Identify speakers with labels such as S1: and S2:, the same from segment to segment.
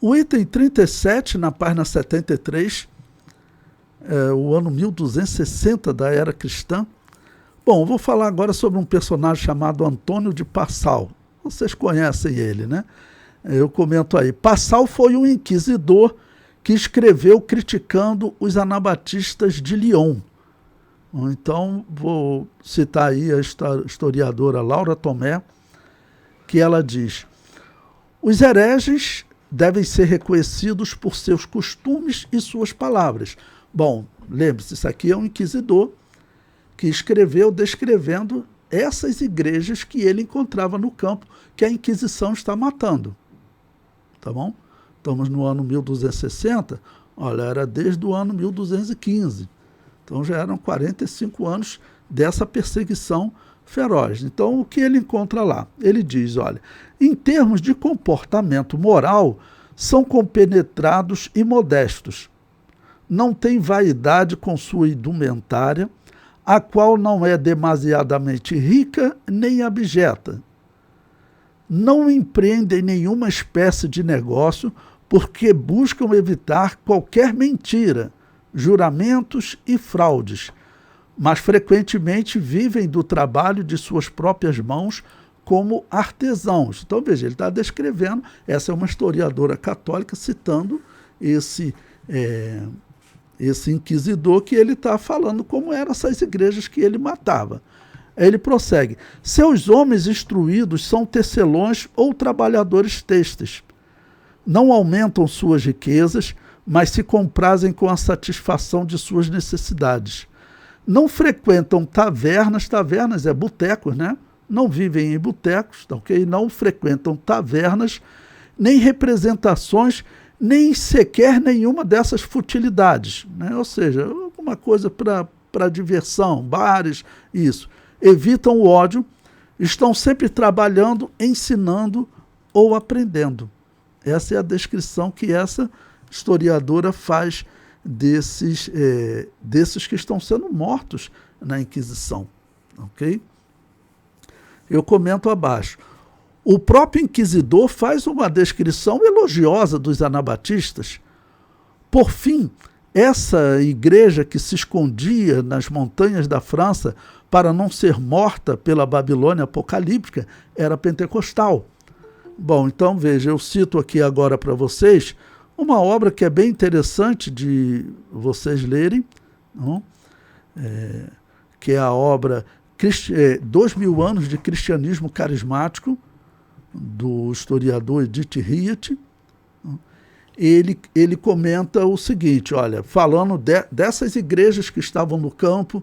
S1: O item 37, na página 73, o ano 1260 da era cristã. Bom, vou falar agora sobre um personagem chamado Antônio de Passal. Vocês conhecem ele, né? Eu comento aí. Passal foi um inquisidor que escreveu criticando os anabatistas de Lyon. Então, vou citar aí a historiadora Laura Tomé, que ela diz: os hereges devem ser reconhecidos por seus costumes e suas palavras. Bom, lembre-se, isso aqui é um inquisidor que escreveu descrevendo essas igrejas que ele encontrava no campo, que a Inquisição está matando. Tá bom? Estamos no ano 1260, olha, era desde o ano 1215. Então já eram 45 anos dessa perseguição feroz. Então o que ele encontra lá? Ele diz, olha, em termos de comportamento moral, são compenetrados e modestos. Não têm vaidade com sua indumentária, a qual não é demasiadamente rica nem abjeta. Não empreendem nenhuma espécie de negócio porque buscam evitar qualquer mentira, juramentos e fraudes, mas frequentemente vivem do trabalho de suas próprias mãos como artesãos. Então, veja, ele está descrevendo, essa é uma historiadora católica citando esse inquisidor, que ele está falando como eram essas igrejas que ele matava. Ele prossegue: seus homens instruídos são tecelões ou trabalhadores têxteis. Não aumentam suas riquezas, mas se comprazem com a satisfação de suas necessidades. Não frequentam tavernas é botecos, né? Não vivem em botecos, tá ok? Não frequentam tavernas, nem representações, nem sequer nenhuma dessas futilidades, né? Ou seja, alguma coisa para diversão, bares, isso. Evitam o ódio, estão sempre trabalhando, ensinando ou aprendendo. Essa é a descrição que essa historiadora faz desses que estão sendo mortos na Inquisição. Ok? Eu comento abaixo. O próprio inquisidor faz uma descrição elogiosa dos anabatistas. Por fim, essa igreja que se escondia nas montanhas da França para não ser morta pela Babilônia apocalíptica era pentecostal. Bom, então veja, eu cito aqui agora para vocês uma obra que é bem interessante de vocês lerem, não? Que é a obra 2000 anos de cristianismo carismático, do historiador Edith Riet. Ele comenta o seguinte, olha, falando dessas igrejas que estavam no campo,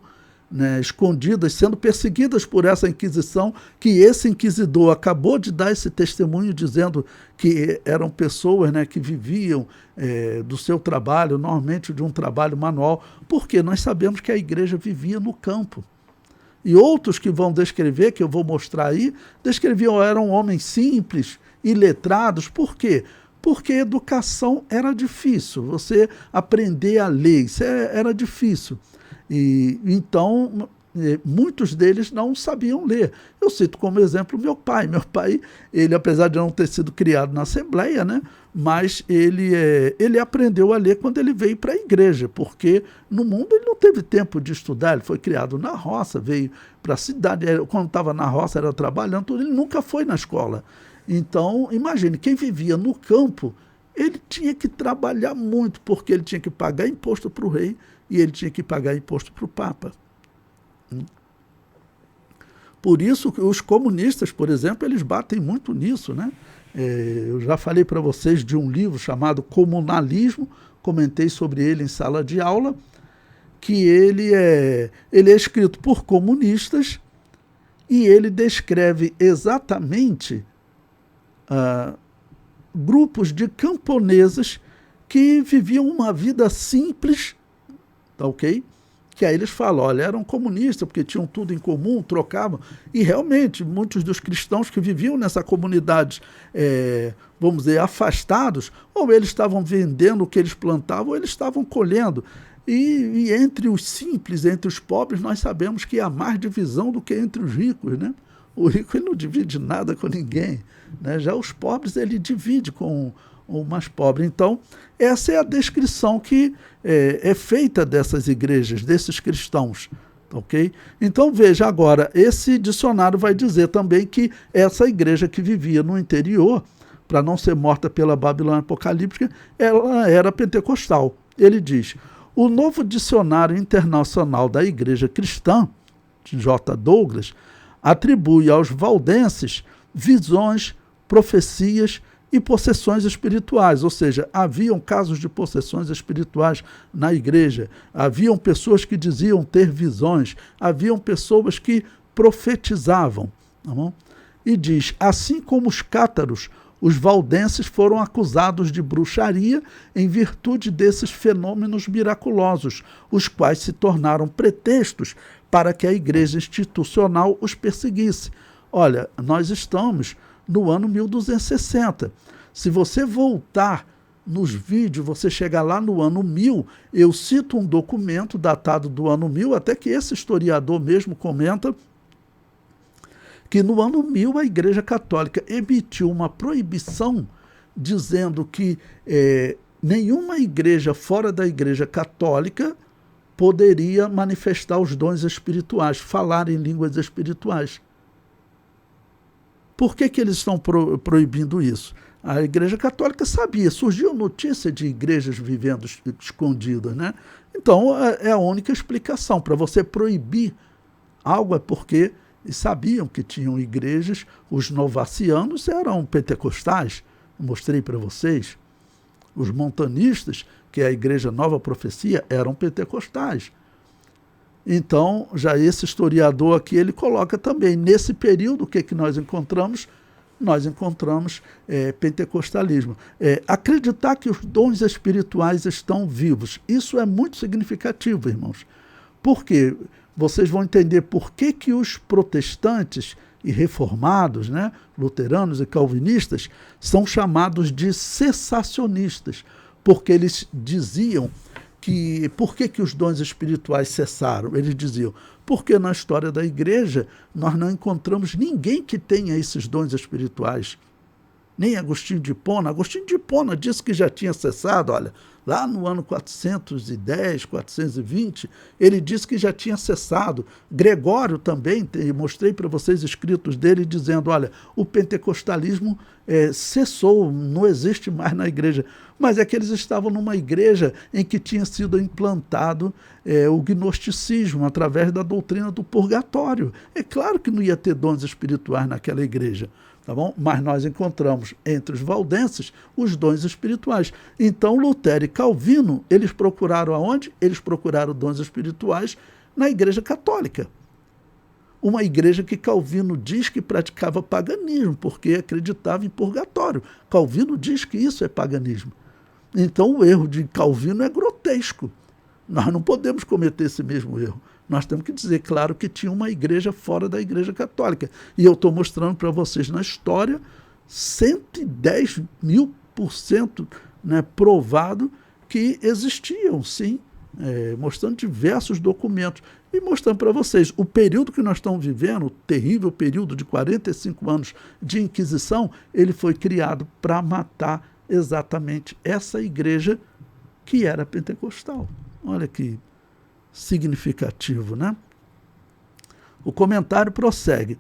S1: né, escondidas, sendo perseguidas por essa Inquisição, que esse inquisidor acabou de dar esse testemunho dizendo que eram pessoas, né, que viviam do seu trabalho, normalmente de um trabalho manual, porque nós sabemos que a igreja vivia no campo. E outros que vão descrever, que eu vou mostrar aí, eram homens simples, iletrados. Por quê? Porque educação era difícil, você aprender a ler, isso era difícil. E então, muitos deles não sabiam ler. Eu cito como exemplo meu pai. Meu pai, ele, apesar de não ter sido criado na Assembleia, né, mas ele aprendeu a ler quando ele veio para a igreja, porque no mundo ele não teve tempo de estudar, ele foi criado na roça, veio para a cidade, quando estava na roça era trabalhando, tudo, ele nunca foi na escola. Então, imagine, quem vivia no campo, ele tinha que trabalhar muito, porque ele tinha que pagar imposto para o rei e ele tinha que pagar imposto para o Papa. Por isso, os comunistas, por exemplo, eles batem muito nisso, né? Eu já falei para vocês de um livro chamado Comunalismo, comentei sobre ele em sala de aula, que ele é escrito por comunistas e ele descreve exatamente grupos de camponeses que viviam uma vida simples, tá ok? Que aí eles falam, olha, eram comunistas porque tinham tudo em comum, trocavam, e realmente muitos dos cristãos que viviam nessa comunidade, vamos dizer, afastados, ou eles estavam vendendo o que eles plantavam, ou eles estavam colhendo. E entre os simples, entre os pobres, nós sabemos que há mais divisão do que entre os ricos, né? O rico ele não divide nada com ninguém, né? Já os pobres ele divide com o mais pobre. Então, essa é a descrição que é feita dessas igrejas, desses cristãos. Ok? Então veja agora, esse dicionário vai dizer também que essa igreja que vivia no interior, para não ser morta pela Babilônia apocalíptica, ela era pentecostal. Ele diz, o novo dicionário internacional da igreja cristã, J. Douglas, atribui aos valdenses visões, profecias e possessões espirituais, ou seja, haviam casos de possessões espirituais na igreja, haviam pessoas que diziam ter visões, haviam pessoas que profetizavam. Tá bom? E diz, assim como os cátaros, os valdenses foram acusados de bruxaria em virtude desses fenômenos miraculosos, os quais se tornaram pretextos para que a igreja institucional os perseguisse. Olha, nós estamos no ano 1260. Se você voltar nos vídeos, você chegar lá no ano 1000, eu cito um documento datado do ano 1000, até que esse historiador mesmo comenta que no ano 1000 a Igreja Católica emitiu uma proibição dizendo que nenhuma igreja fora da Igreja Católica poderia manifestar os dons espirituais, falar em línguas espirituais. Por que eles estão proibindo isso? A Igreja Católica sabia, surgiu notícia de igrejas vivendo escondidas, né? Então, é a única explicação. Para você proibir algo é porque sabiam que tinham igrejas, os novacianos eram pentecostais, mostrei para vocês. Os montanistas, que é a Igreja Nova Profecia, eram pentecostais. Então, já esse historiador aqui, ele coloca também, nesse período, o que nós encontramos? Nós encontramos pentecostalismo. Acreditar que os dons espirituais estão vivos. Isso é muito significativo, irmãos. Por quê? Vocês vão entender por que os protestantes e reformados, né, luteranos e calvinistas, são chamados de cessacionistas, porque eles diziam que por que os dons espirituais cessaram? Eles diziam, porque na história da igreja nós não encontramos ninguém que tenha esses dons espirituais. Nem Agostinho de Hipona. Agostinho de Hipona disse que já tinha cessado, olha, lá no ano 410, 420, ele disse que já tinha cessado. Gregório também, mostrei para vocês escritos dele dizendo, olha, o pentecostalismo cessou, não existe mais na igreja. Mas é que eles estavam numa igreja em que tinha sido implantado o gnosticismo através da doutrina do purgatório. É claro que não ia ter dons espirituais naquela igreja. Tá bom? Mas nós encontramos entre os valdenses os dons espirituais. Então, Lutero e Calvino, eles procuraram aonde? Eles procuraram dons espirituais na Igreja Católica. Uma igreja que Calvino diz que praticava paganismo, porque acreditava em purgatório. Calvino diz que isso é paganismo. Então, o erro de Calvino é grotesco. Nós não podemos cometer esse mesmo erro. Nós temos que dizer, claro, que tinha uma igreja fora da Igreja Católica. E eu estou mostrando para vocês na história 110.000%, né, provado que existiam, sim, mostrando diversos documentos. E mostrando para vocês, o período que nós estamos vivendo, o terrível período de 45 anos de Inquisição, ele foi criado para matar exatamente essa igreja que era pentecostal. Olha que significativo, né? O comentário prossegue.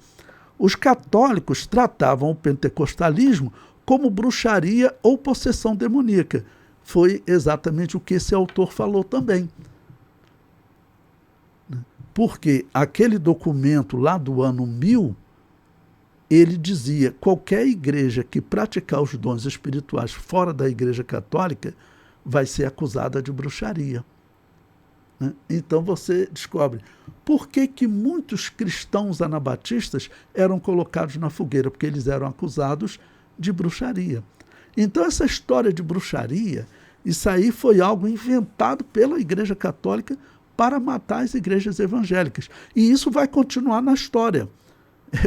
S1: Os católicos tratavam o pentecostalismo como bruxaria ou possessão demoníaca. Foi exatamente o que esse autor falou também. Porque aquele documento lá do ano 1000, ele dizia, qualquer igreja que praticar os dons espirituais fora da Igreja Católica vai ser acusada de bruxaria. Então você descobre por que muitos cristãos anabatistas eram colocados na fogueira, porque eles eram acusados de bruxaria. Então essa história de bruxaria, isso aí foi algo inventado pela Igreja Católica para matar as igrejas evangélicas. E isso vai continuar na história.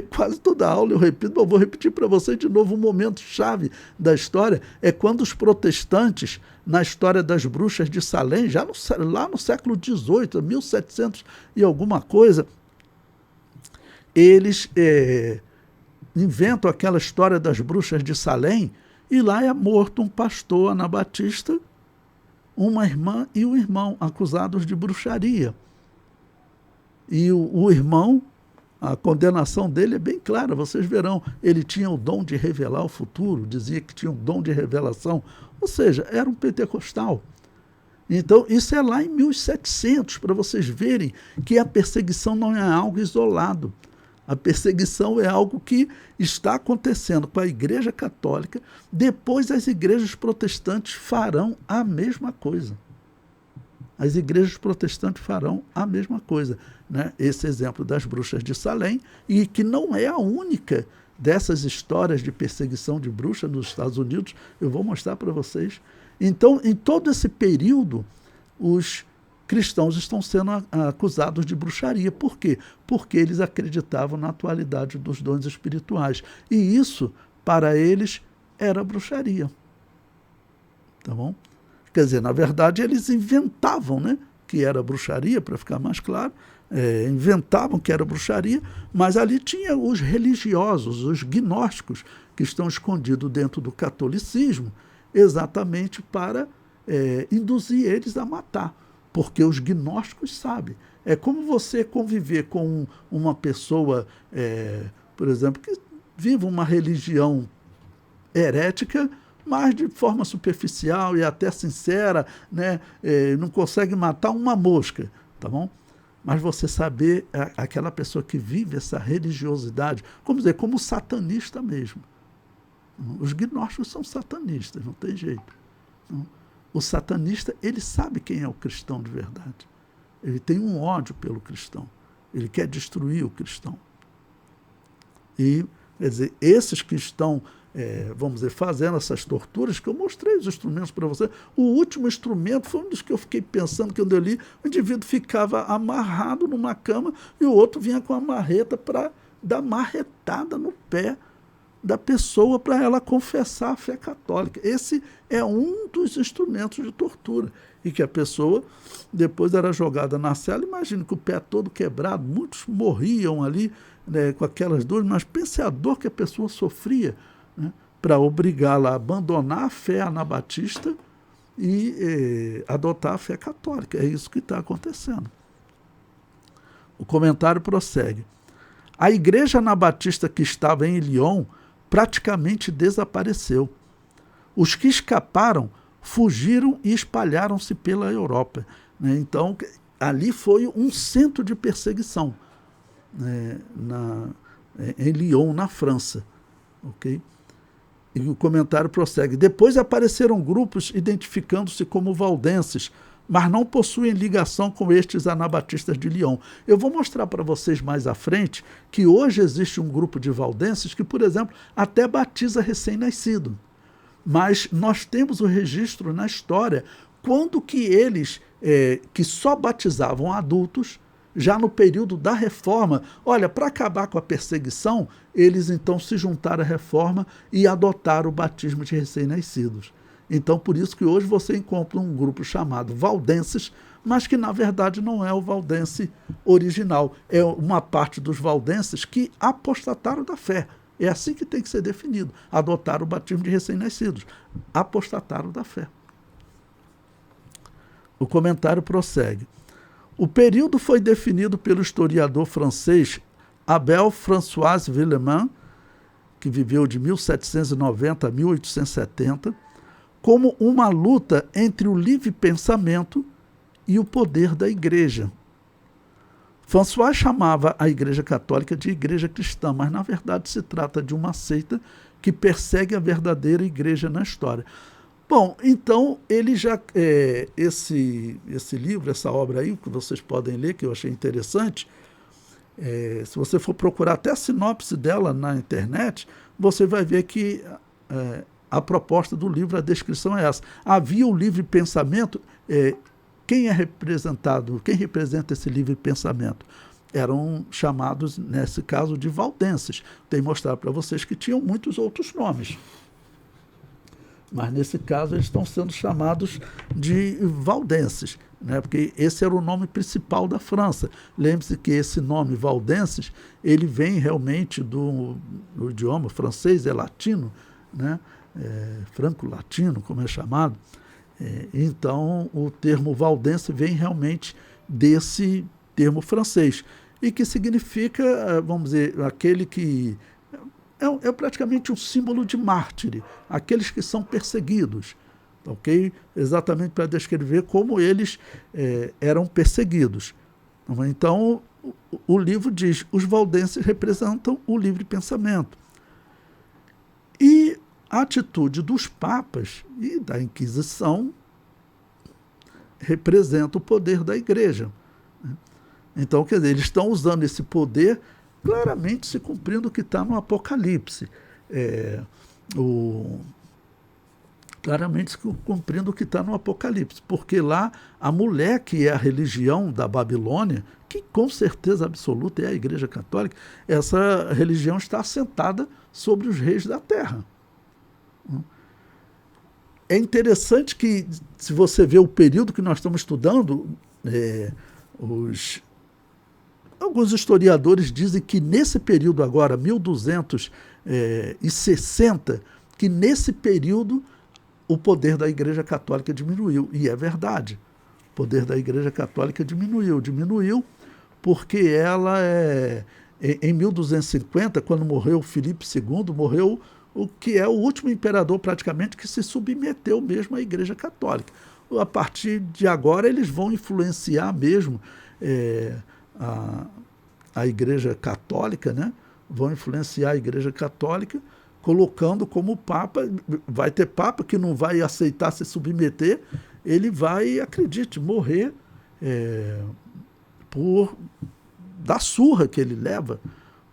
S1: Quase toda aula eu repito, mas eu vou repetir para vocês de novo um momento chave da história, é quando os protestantes, na história das bruxas de Salem, lá no século XVIII, 1700 e alguma coisa, eles inventam aquela história das bruxas de Salem, e lá é morto um pastor anabatista, uma irmã e um irmão, acusados de bruxaria. E o irmão, a condenação dele é bem clara, vocês verão, ele tinha o dom de revelar o futuro, dizia que tinha o dom de revelação, ou seja, era um pentecostal. Então, isso é lá em 1700, para vocês verem que a perseguição não é algo isolado. A perseguição é algo que está acontecendo com a Igreja Católica, depois as igrejas protestantes farão a mesma coisa. As igrejas protestantes farão a mesma coisa, né? Esse exemplo das bruxas de Salem, e que não é a única dessas histórias de perseguição de bruxa nos Estados Unidos, eu vou mostrar para vocês. Então, em todo esse período, os cristãos estão sendo acusados de bruxaria. Por quê? Porque eles acreditavam na atualidade dos dons espirituais. E isso, para eles, era bruxaria. Tá bom? Quer dizer, na verdade, eles inventavam, né, que era bruxaria, para ficar mais claro, inventavam que era bruxaria, mas ali tinha os religiosos, os gnósticos, que estão escondidos dentro do catolicismo, exatamente para induzir eles a matar, porque os gnósticos sabem. É como você conviver com uma pessoa, por exemplo, que vive uma religião herética, mas de forma superficial e até sincera, né? Não consegue matar uma mosca, tá bom? Mas você saber aquela pessoa que vive essa religiosidade, como dizer, como satanista mesmo. Os gnósticos são satanistas, não tem jeito. O satanista, ele sabe quem é o cristão de verdade. Ele tem um ódio pelo cristão. Ele quer destruir o cristão. E, quer dizer, esses que estão, vamos dizer, fazendo essas torturas, que eu mostrei os instrumentos para você. O último instrumento foi um dos que eu fiquei pensando, que eu li, o indivíduo ficava amarrado numa cama e o outro vinha com a marreta para dar marretada no pé da pessoa para ela confessar a fé católica. Esse é um dos instrumentos de tortura. E que a pessoa depois era jogada na cela. Imagine, com o pé todo quebrado, muitos morriam ali, né, com aquelas dores, mas pense a dor que a pessoa sofria, né, para obrigá-la a abandonar a fé anabatista e adotar a fé católica. É isso que está acontecendo. O comentário prossegue. A igreja anabatista que estava em Lyon praticamente desapareceu. Os que escaparam fugiram e espalharam-se pela Europa, né? Então, ali foi um centro de perseguição, né, em Lyon, na França. Okay? E o comentário prossegue. Depois apareceram grupos identificando-se como valdenses, mas não possuem ligação com estes anabatistas de Lyon. Eu vou mostrar para vocês mais à frente que hoje existe um grupo de valdenses que, por exemplo, até batiza recém-nascido. Mas nós temos o registro na história quando que eles, que só batizavam adultos, já no período da Reforma, olha, para acabar com a perseguição, eles então se juntaram à Reforma e adotaram o batismo de recém-nascidos. Então, por isso que hoje você encontra um grupo chamado valdenses, mas que, na verdade, não é o valdense original. É uma parte dos valdenses que apostataram da fé. É assim que tem que ser definido. Adotaram o batismo de recém-nascidos. Apostataram da fé. O comentário prossegue. O período foi definido pelo historiador francês Abel François Villemain, que viveu de 1790 a 1870, como uma luta entre o livre pensamento e o poder da igreja. François chamava a Igreja Católica de Igreja Cristã, mas na verdade se trata de uma seita que persegue a verdadeira igreja na história. Bom, então ele já esse livro, essa obra aí, que vocês podem ler, que eu achei interessante, se você for procurar até a sinopse dela na internet, você vai ver que a proposta do livro, a descrição é essa. Havia o livre pensamento. Quem é representado, quem representa esse livre pensamento? Eram chamados, nesse caso, de valdenses. Tem mostrar para vocês que tinham muitos outros nomes. Mas, nesse caso, eles estão sendo chamados de valdenses, né? Porque esse era o nome principal da França. Lembre-se que esse nome valdenses, ele vem realmente do idioma francês, é latino, né? Franco-latino, como é chamado. Então, o termo valdense vem realmente desse termo francês, e que significa, vamos dizer, aquele que é praticamente um símbolo de mártire, aqueles que são perseguidos, ok? Exatamente para descrever como eles eram perseguidos. Então, o livro diz, os valdenses representam o livre pensamento. E a atitude dos papas e da Inquisição representa o poder da igreja. Então, quer dizer, eles estão usando esse poder claramente se cumprindo o que está no Apocalipse. Claramente se cumprindo o que está no Apocalipse, porque lá a mulher que é a religião da Babilônia, que com certeza absoluta é a Igreja Católica, essa religião está assentada sobre os reis da terra. É interessante que, se você vê o período que nós estamos estudando, alguns historiadores dizem que nesse período agora, 1260, que nesse período o poder da Igreja Católica diminuiu. E é verdade. O poder da Igreja Católica diminuiu. Diminuiu porque ela em 1250, quando morreu Filipe II, morreu o que é o último imperador praticamente que se submeteu mesmo à Igreja Católica. A partir de agora eles vão influenciar mesmo a Igreja Católica, né? Vão influenciar a Igreja Católica, colocando como Papa. Vai ter Papa que não vai aceitar se submeter, ele vai, acredite, morrer da surra que ele leva,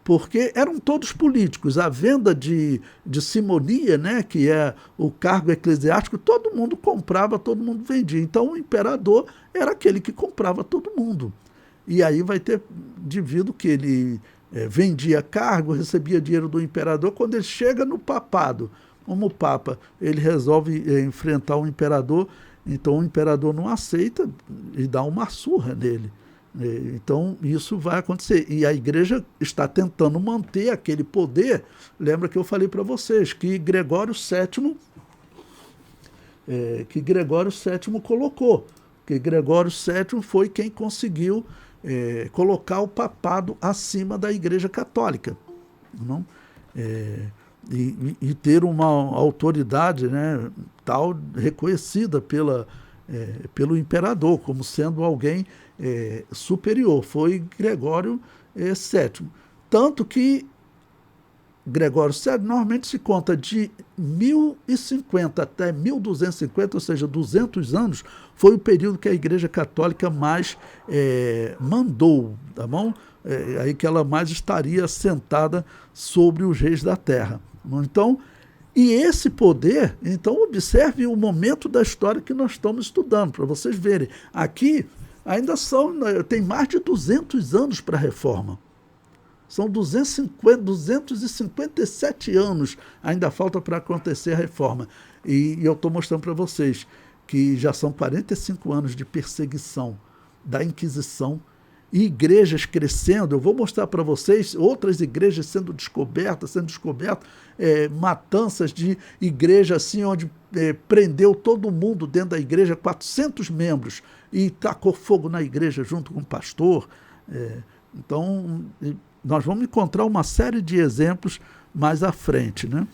S1: porque eram todos políticos. A venda de simonia, né, que é o cargo eclesiástico, todo mundo comprava, todo mundo vendia. Então o imperador era aquele que comprava todo mundo. E aí vai ter indivíduo que ele vendia cargo, recebia dinheiro do imperador. Quando ele chega no papado, como Papa, ele resolve enfrentar o imperador, então o imperador não aceita e dá uma surra nele. Então isso vai acontecer. E a igreja está tentando manter aquele poder. Lembra que eu falei para vocês que Gregório VII colocou. Que Gregório VII foi quem conseguiu colocar o papado acima da Igreja Católica, não? E ter uma autoridade, né, tal, reconhecida pelo imperador como sendo alguém superior. Foi Gregório VII. Tanto que Gregório VII normalmente se conta de 1050 até 1250, ou seja, 200 anos, foi o período que a Igreja Católica mais mandou, tá bom? Aí que ela mais estaria sentada sobre os reis da terra. Então, e esse poder, então observe o momento da história que nós estamos estudando, para vocês verem. Aqui ainda tem mais de 200 anos para a reforma. São 257 anos ainda falta para acontecer a reforma. E eu estou mostrando para vocês que já são 45 anos de perseguição da Inquisição, e igrejas crescendo. Eu vou mostrar para vocês outras igrejas sendo descobertas, matanças de igreja assim, onde prendeu todo mundo dentro da igreja, 400 membros, e tacou fogo na igreja junto com o pastor. Então, nós vamos encontrar uma série de exemplos mais à frente, né?